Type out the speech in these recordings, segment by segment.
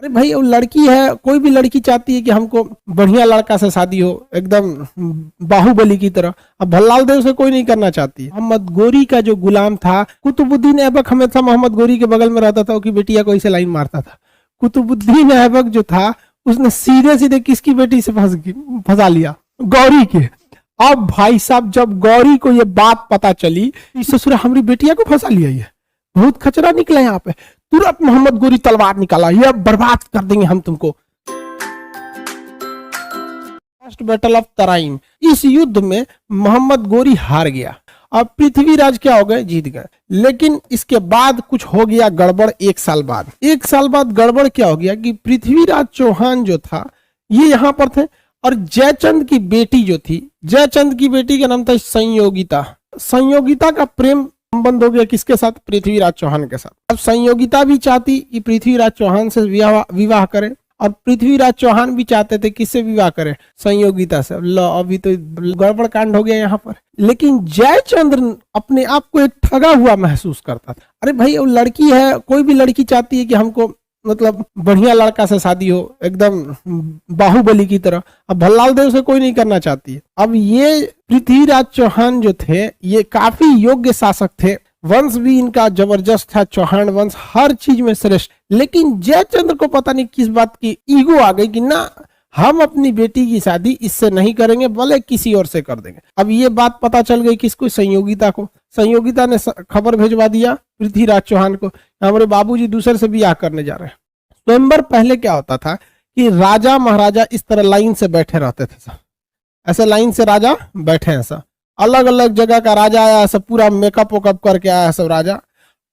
अरे भाई वो लड़की है, कोई भी लड़की चाहती है कि हमको बढ़िया लड़का से शादी हो, एकदम बाहुबली की तरह। अब भल्लाल देव से कोई नहीं करना चाहती। मोहम्मद गोरी का जो गुलाम था कुतुबुद्दीन ऐबक, हमेशा मोहम्मद गोरी के बगल में रहता था, उसकी बेटिया को इसे लाइन मारता था। कुतुबुद्दीन ऐबक जो था उसने सीधे सीधे किसकी बेटी से फंसा लिया, गौरी के। अब भाई साहब जब गौरी को ये बात पता चली, इस ससुर हमारी बेटिया को फंसा लिया, ये बहुत खचरा निकला यहाँ पे। तुरंत मोहम्मद गोरी तलवार निकाला, ये बर्बाद कर देंगे हम तुमको। फर्स्ट बैटल ऑफ तराइन, इस युद्ध में मोहम्मद गोरी हार गया। अब पृथ्वीराज क्या हो गए, जीत गए। लेकिन इसके बाद कुछ हो गया गड़बड़। एक साल बाद गड़बड़ क्या हो गया कि पृथ्वीराज चौहान जो था ये यहाँ पर थे, और जयचंद की बेटी जो थी, जयचंद की बेटी का नाम था संयोगिता। संयोगिता का प्रेम संबंध हो गया किसके साथ, पृथ्वीराज चौहान के साथ। अब संयोगिता भी चाहती कि पृथ्वीराज चौहान से विवाह करें, और पृथ्वीराज चौहान भी चाहते थे किससे विवाह करें, संयोगिता से। लो अभी तो गड़बड़ कांड हो गया यहाँ पर। लेकिन जयचंद्र अपने आप को एक ठगा हुआ महसूस करता था। अरे भाई वो लड़की है, कोई भी लड़की चाहती है कि हमको मतलब बढ़िया लड़का से शादी हो, एकदम बाहुबली की तरह। अब भल्लाल देव से कोई नहीं करना चाहती है। अब ये पृथ्वीराज चौहान जो थे ये काफी योग्य शासक थे, वंश भी इनका जबरदस्त था, चौहान वंश हर चीज में श्रेष्ठ। लेकिन जयचंद्र को पता नहीं किस बात की ईगो आ गई कि ना, हम अपनी बेटी की शादी इससे नहीं करेंगे, भले किसी और से कर देंगे। अब ये बात पता चल गई किसको, संयोगिता को। संयोगिता ने खबर भेजवा दिया पृथ्वीराज चौहान को, हमारे बाबूजी दूसरे से ब्याह करने जा रहे हैं। स्वयंवर पहले क्या होता था कि राजा महाराजा इस तरह लाइन से बैठे रहते थे सब, ऐसे लाइन से राजा बैठे हैं सब, अलग अलग जगह का राजा आया, सब पूरा मेकअप वेकअप करके आया सब राजा।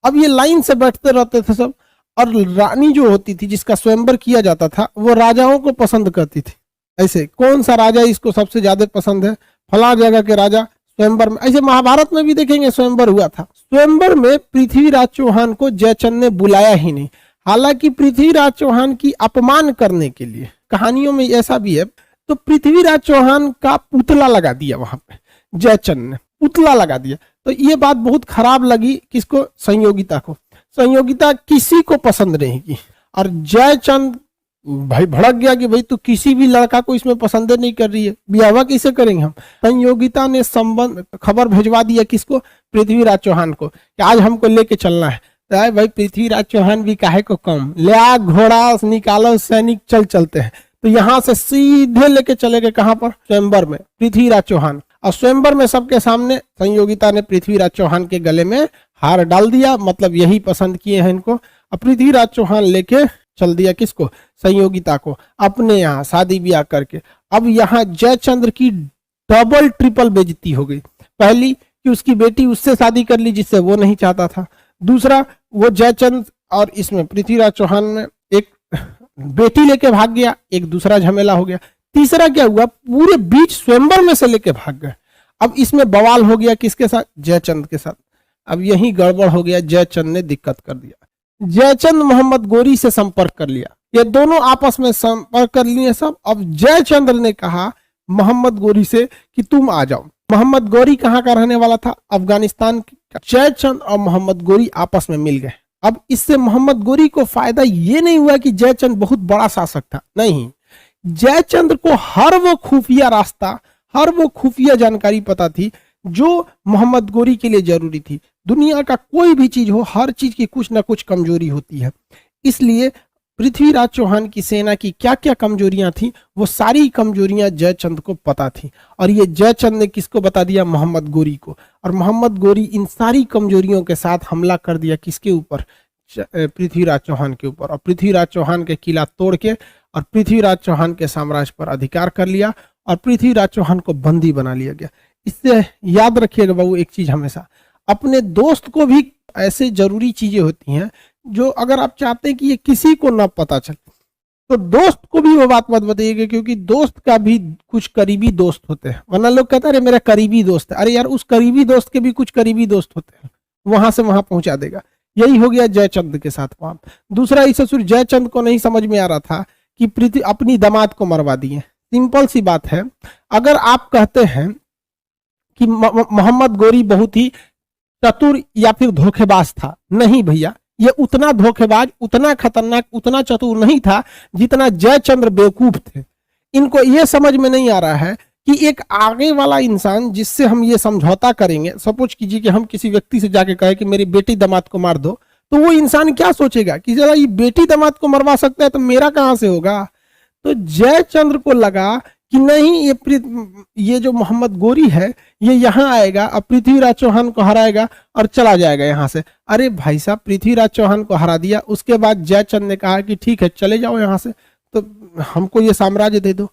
अब ये लाइन से बैठते रहते थे सब, और रानी जो होती थी जिसका स्वयंवर किया जाता था वो राजाओं को पसंद करती थी। ऐसे कौन सा राजा इसको सबसे ज्यादा पसंद है, फला जगह के राजा स्वयंवर में। ऐसे महाभारत में भी देखेंगे स्वयंवर हुआ था। स्वयंवर में पृथ्वीराज चौहान को जयचंद ने बुलाया ही नहीं, हालांकि पृथ्वीराज चौहान की अपमान करने के लिए, कहानियों में ऐसा भी है, तो पृथ्वीराज चौहान का पुतला लगा दिया वहां पे, जयचंद ने पुतला लगा दिया। तो ये बात बहुत खराब लगी किसको, संयोगिता को। संयोगिता किसी को पसंद नहीं की, और जयचंद भाई भड़क गया कि भाई तू किसी भी लड़का को इसमें पसंद नहीं कर रही है, ब्याह कैसे करेंगे हम। संयोगिता ने खबर भेजवा दिया किसको, पृथ्वीराज चौहान को, कि आज हमको लेके चलना है। तो भाई पृथ्वीराज चौहान भी काहे को कम, ले आ घोड़ा निकालो, सैनिक चलते हैं। तो यहाँ से सीधे लेके चले गए कहाँ पर, स्वयंवर में पृथ्वीराज चौहान। और स्वयंवर में सबके सामने संयोगिता ने पृथ्वीराज चौहान के गले में हार डाल दिया, मतलब यही पसंद किए हैं इनको। अब पृथ्वीराज चौहान लेके चल दिया किसको, संयोगिता को, अपने यहाँ शादी ब्याह करके। अब यहाँ जयचंद्र की डबल ट्रिपल बेइज्जती हो गई। पहली कि उसकी बेटी उससे शादी कर ली जिससे वो नहीं चाहता था, दूसरा वो जयचंद्र और इसमें पृथ्वीराज चौहान में एक बेटी लेके भाग गया, एक दूसरा झमेला हो गया। तीसरा क्या हुआ, पूरे बीच स्वयंवर में से लेके भाग गए। अब इसमें बवाल हो गया किसके साथ, जयचंद के साथ। अब यही गड़बड़ हो गया, जयचंद ने दिक्कत कर दिया। जयचंद मोहम्मद गोरी से संपर्क कर लिया, ये दोनों आपस में संपर्क कर लिए सब। अब जयचंद्र ने कहा मोहम्मद गोरी से कि तुम आ जाओ। मोहम्मद गोरी कहाँ का रहने वाला था, अफगानिस्तान का। जयचंद और मोहम्मद गोरी आपस में मिल गए। अब इससे मोहम्मद गोरी को फायदा ये नहीं हुआ कि जयचंद बहुत बड़ा शासक था, नहीं, जयचंद्र को हर वो खुफिया रास्ता, हर वो खुफिया जानकारी पता थी जो मोहम्मद गोरी के लिए जरूरी थी। दुनिया का कोई भी चीज हो, हर चीज की कुछ ना कुछ कमजोरी होती है, इसलिए पृथ्वीराज चौहान की सेना की क्या क्या कमजोरियां थी वो सारी कमजोरियां जयचंद को पता थी। और ये जयचंद ने किसको बता दिया, मोहम्मद गोरी को। और मोहम्मद गोरी इन सारी कमजोरियों के साथ हमला कर दिया किसके ऊपर, पृथ्वीराज चौहान के ऊपर। और पृथ्वीराज चौहान के किला तोड़ के और पृथ्वीराज चौहान के साम्राज्य पर अधिकार कर लिया, और पृथ्वीराज चौहान को बंदी बना लिया गया। इससे याद रखिएगा बाबू एक चीज, हमेशा अपने दोस्त को भी ऐसे जरूरी चीजें होती हैं जो अगर आप चाहते हैं कि ये किसी को ना पता चले, तो दोस्त को भी वो बात मत बताइएगा, क्योंकि दोस्त का भी कुछ करीबी दोस्त होते हैं। वरना लोग कहते हैं अरे मेरा करीबी दोस्त है, अरे यार उस करीबी दोस्त के भी कुछ करीबी दोस्त होते हैं, वहां से वहां पहुंचा देगा। यही हो गया जयचंद के साथ वहां। दूसरा इस ससुर जयचंद को नहीं समझ में आ रहा था कि पृथ्वी अपनी दामाद को मरवा दिए। सिंपल सी बात है, अगर आप कहते हैं कि मोहम्मद गोरी बहुत ही चतुर या फिर धोखेबाज था, नहीं भैया, ये उतना धोखेबाज, उतना खतरनाक, उतना चतुर नहीं था जितना जयचंद्र बेवकूफ थे। इनको ये समझ में नहीं आ रहा है कि एक आगे वाला इंसान जिससे हम ये समझौता करेंगे, सपोज कीजिए कि हम किसी व्यक्ति से जाके कहे कि मेरी बेटी दामाद को मार दो, तो वो इंसान क्या सोचेगा कि जरा ये बेटी दामाद को मरवा सकता है तो मेरा कहां से होगा। तो जयचंद्र को लगा कि नहीं, ये जो मोहम्मद गोरी है ये यहाँ आएगा और पृथ्वीराज चौहान को हराएगा और चला जाएगा यहाँ से। अरे भाई साहब, पृथ्वीराज चौहान को हरा दिया, उसके बाद जयचंद ने कहा कि ठीक है चले जाओ यहाँ से, तो हमको ये साम्राज्य दे दो,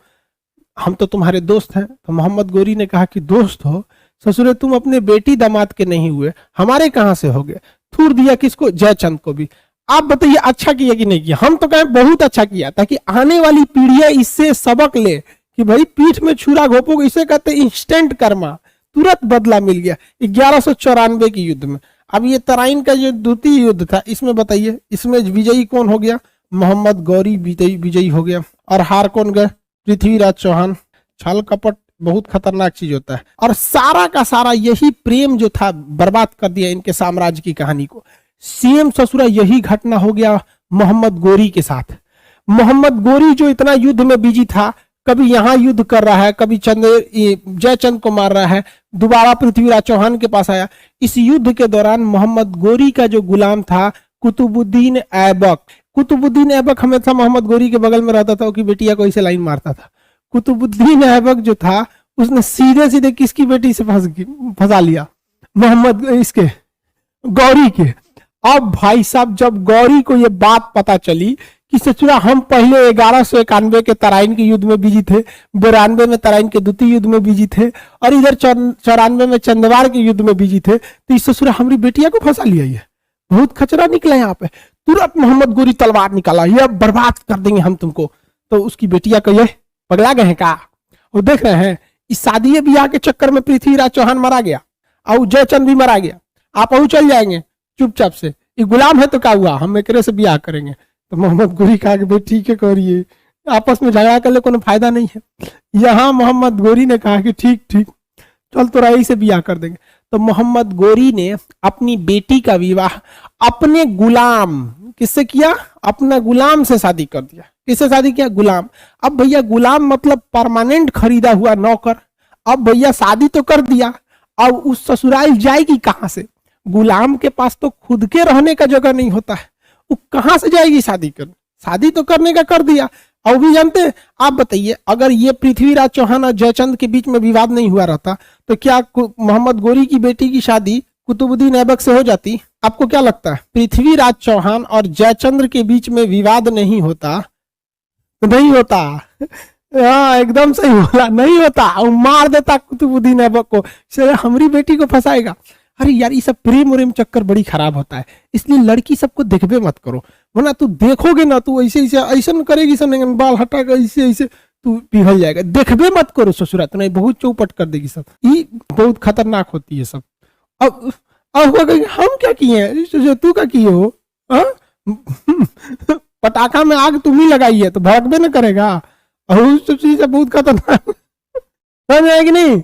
हम तो तुम्हारे दोस्त हैं। तो मोहम्मद गोरी ने कहा कि दोस्त हो ससुरे, तुम अपने बेटी दामाद के नहीं हुए, हमारे कहाँ से हो गए। थूर दिया किसको? जयचंद को भी। आप बताइए अच्छा किया कि नहीं किया? हम तो कहें बहुत अच्छा किया, ताकि आने वाली पीढ़ियां इससे सबक ले कि भाई पीठ में छुरा घोपोगे, इसे कहते इंस्टेंट कर्मा, तुरंत बदला मिल गया 1194 की युद्ध में। अब ये तराइन का जो द्वितीय युद्ध था, इसमें बताइए इसमें विजयी कौन हो गया? मोहम्मद गौरी विजयी हो गया। और हार कौन गए? पृथ्वीराज चौहान। छल कपट बहुत खतरनाक चीज होता है, और सारा का सारा यही प्रेम जो था बर्बाद कर दिया इनके साम्राज्य की कहानी को। सेम ससुरा यही घटना हो गया मोहम्मद गोरी के साथ। मोहम्मद गोरी जो इतना युद्ध में बिजी था, कभी यहां युद्ध कर रहा है, कभी जयचंद को मार रहा है, दोबारा पृथ्वीराज चौहान के पास आया। इस युद्ध के दौरान मोहम्मद गोरी का जो गुलाम था कुतुबुद्दीन ऐबक, कुतुबुद्दीन ऐबक हमेशा मोहम्मद गोरी के बगल में रहता था, उसकी बेटिया को इसे लाइन मारता था। कुतुबुद्दीन ऐबक जो था उसने सीधे सीधे किसकी बेटी से फंसा लिया? मोहम्मद इसके गौरी के। अब भाई साहब, जब गौरी को ये बात पता चली कि सचुरा हम पहले 1191 के तराइन के युद्ध में बिजी थे, 92 में तराइन के द्वितीय युद्ध में बिजी थे, और इधर 94 में चंदवार के युद्ध में बिजी थे, तो इस ससुरा हमारी बेटिया को फंसा लिया। ये बहुत खचरा निकला यहाँ पे। तुरंत मोहम्मद गोरी तलवार निकाला, ये बर्बाद कर देंगे हम तुमको। तो उसकी बेटिया को, ये पगला गए हैं का? वो देख रहे हैं इस शादी ब्याह के चक्कर में पृथ्वीराज चौहान मारा गया और जयचंद भी मारा गया, आप अहू चल जाएंगे चुपचाप से, ये गुलाम है तो क्या हुआ, हम एकरे से ब्याह करेंगे। तो मोहम्मद गोरी कहा कि भाई ठीक है करिए, आपस में झगड़ा कर ले, कोनो फायदा नहीं है। यहाँ मोहम्मद गोरी ने कहा कि ठीक ठीक चल तो रही से ब्याह कर देंगे। तो मोहम्मद गोरी ने अपनी बेटी का विवाह अपने गुलाम, किससे किया? अपना गुलाम से शादी कर दिया। किससे शादी किया? गुलाम। अब भैया गुलाम मतलब परमानेंट खरीदा हुआ नौकर। अब भैया शादी तो कर दिया, अब उस ससुराल जाएगी कहां से? गुलाम के पास तो खुद के रहने का जगह नहीं होता है, वो कहां से जाएगी शादी कर? शादी तो करने का कर दिया। और भी जानते हैं आप, बताइए अगर ये पृथ्वीराज चौहान और जयचंद के बीच में विवाद नहीं हुआ रहता तो क्या मोहम्मद गोरी की बेटी की शादी कुतुबुद्दीन ऐबक से हो जाती? आपको क्या लगता है? पृथ्वीराज चौहान और जयचंद्र के बीच में विवाद नहीं होता तो नहीं होता। हाँ एकदम सही बोला, नहीं होता। और मार देता कुतुबुद्दीन ऐबक को, हमारी बेटी को फंसाएगा। अरे यार ये सब प्रेम उरेम चक्कर बड़ी खराब होता है, इसलिए लड़की सबको देखबे मत करो, वरना तू देखोगे ना तू ऐसे ऐसे ऐसा करेगी, सब बाल हटा कर ऐसे ऐसे तू पिघल जाएगा। देखबे मत करो ससुरा, तो नहीं बहुत चौपट कर देगी सब, ये बहुत खतरनाक होती है सब। अब हम क्या किए, तू क्या किए हो? पटाखा में आग तुम ही लगाई है तो भड़कबे न करेगा, और सब चीज बहुत खतरनाक समझ कि नहीं।